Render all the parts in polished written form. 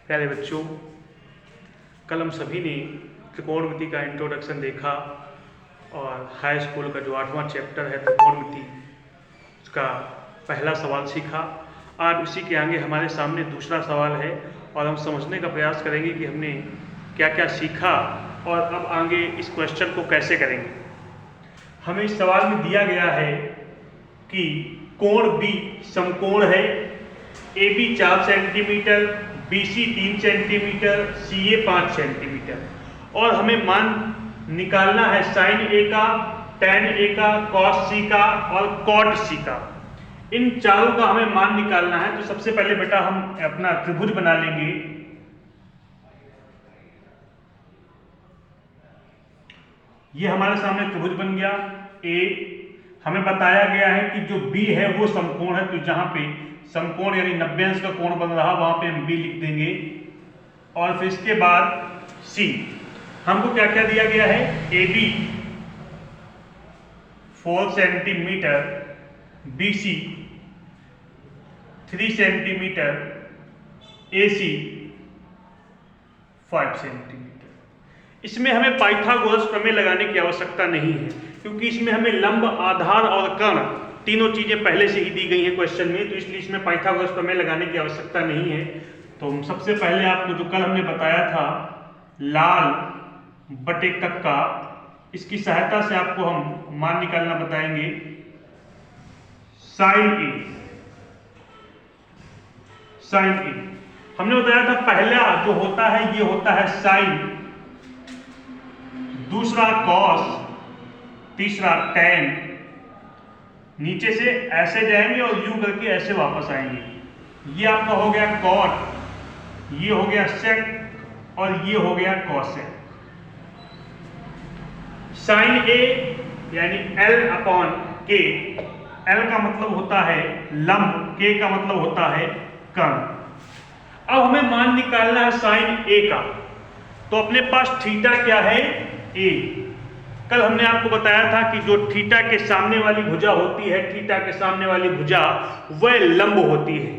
प्यारे बच्चों, कल हम सभी ने त्रिकोणमिति का इंट्रोडक्शन देखा और हाई स्कूल का जो 8वां चैप्टर है त्रिकोणमिति, उसका पहला सवाल सीखा। आज उसी के आगे हमारे सामने दूसरा सवाल है और हम समझने का प्रयास करेंगे कि हमने क्या क्या सीखा और अब आगे इस क्वेश्चन को कैसे करेंगे। हमें इस सवाल में दिया गया है कि कोण बी समकोण है, A B 4 centimetre, B C 3 centimetre, C A 5 centimetre और हमें मान निकालना है साइन ए का, टेन ए का, कॉस सी का और कॉट सी का। इन चारों का हमें मान निकालना है। तो सबसे पहले बेटा हम अपना त्रिभुज बना लेंगे। ये हमारे सामने त्रिभुज बन गया। ए हमें बताया गया है कि जो बी है वो समकोण है, तो जहां पे समकोण यानी 90 अंश का कोण बन रहा वहां पे हम बी लिख देंगे। और फिर इसके बाद सी, हमको क्या क्या दिया गया है, A B 4 centimetre, B C 3 centimetre, A C 5 centimetre. इसमें हमें पाइथागोरस प्रमेय लगाने की आवश्यकता नहीं है, क्योंकि इसमें हमें लंब, आधार और कर्ण तीनों चीजें पहले से ही दी गई हैं क्वेश्चन में, तो इसलिए इसमें पाइथागोरस प्रमेय लगाने की आवश्यकता नहीं है। तो हम सबसे पहले आपको जो कल हमने बताया था लाल बटे कक्का, इसकी सहायता से आपको हम मान निकालना बताएंगे। साइन ए हमने बताया था पहला जो होता है ये होता है साइन, दूसरा कॉस, तीसरा टेन। नीचे से ऐसे जाएंगे और यू करके ऐसे वापस आएंगे। ये आपका हो गया कॉट, ये हो गया सेक और ये हो गया कॉसेक। साइन ए यानी L अपॉन के, L का मतलब होता है लंब, K का मतलब होता है कर्ण। अब हमें मान निकालना है साइन A का, तो अपने पास थीटा क्या है, A। कल हमने आपको बताया था कि जो थीटा के सामने वाली भुजा होती है, थीटा के सामने वाली भुजा वह लंब होती है।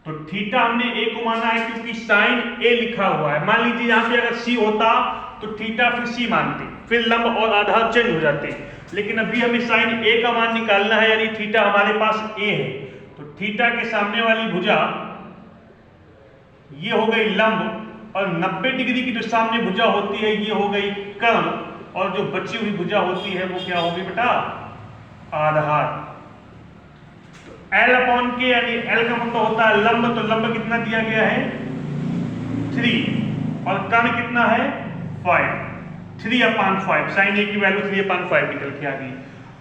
तो थीटा हमने ए को माना है क्योंकि साइन ए लिखा हुआ है। मान लीजिए यहां पे अगर सी होता तो थीटा फिर सी मानते, फिर लंब और आधार चेंज हो जाते, लेकिन अभी हमें साइन ए का मान निकालना है, यानी थीटा हमारे पास ए है। तो थीटा के सामने वाली भुजा ये हो गई लंब और 90 डिग्री की जो सामने भुजा होती है ये हो गई कर्ण, और जो बची हुई भुजा होती है वो क्या होगी बेटा, आधार। तो L अपॉन के यानी L का मतलब होता है लंब, तो लंब कितना दिया गया है 3 और कर्ण कितना है 5, 3/5। साइन ए की वैल्यू 3/5 निकल के आ गई।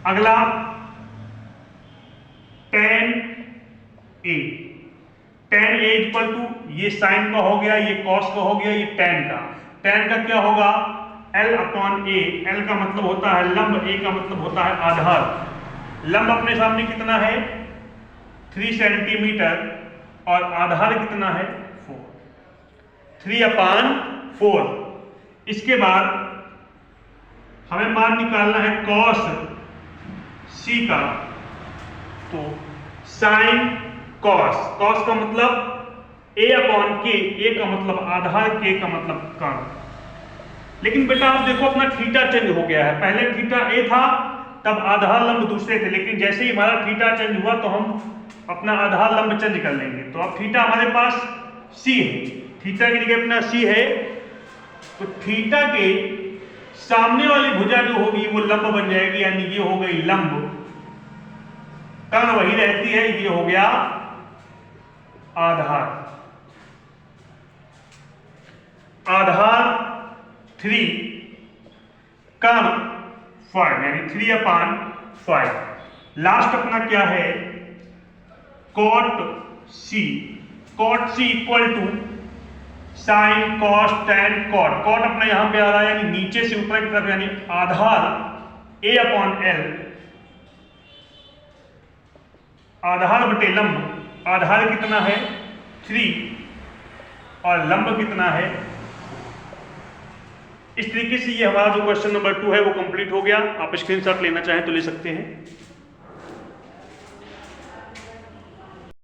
अगला tan A, tan A equal to ये साइन का हो गया, ये कॉस का हो गया, ये टेन का क्या होगा L अपॉन ए। L का मतलब होता है लंब, A का मतलब होता है आधार। लंब अपने सामने कितना है 3 सेंटीमीटर और आधार कितना है 4, 3/4। इसके बाद हमें मान निकालना है कॉस C का, तो साइन कॉस का मतलब A अपॉन के, A का मतलब आधार, K का मतलब कर्ण। लेकिन बेटा आप देखो अपना थीटा चेंज हो गया है। पहले थीटा ए था तब आधार लंब दूसरे थे, लेकिन जैसे ही हमारा थीटा चेंज हुआ तो हम अपना आधार लंब चेंज कर लेंगे। तो अब थीटा हमारे पास सी है, थीटा की जगह अपना सी है, तो थीटा के सामने वाली भुजा जो होगी वो लंब बन जाएगी, यानी ये हो गई लंब, कर्ण वही रहती है, ये हो गया आधार। आधार 3, कर्ण 5 यानी 3/5। लास्ट अपना क्या है cot C. Cot C equal to sine cos tan cot. Cot अपना यहां पे आ रहा है यानी नीचे से ऊपर की तरफ, यानी आधार A अपॉन L, आधार बटे लंब। आधार कितना है 3 और लंब कितना है। इस तरीके से ये हमारा जो क्वेश्चन नंबर 2 है वो कंप्लीट हो गया। आप स्क्रीनशॉट लेना चाहें तो ले सकते हैं।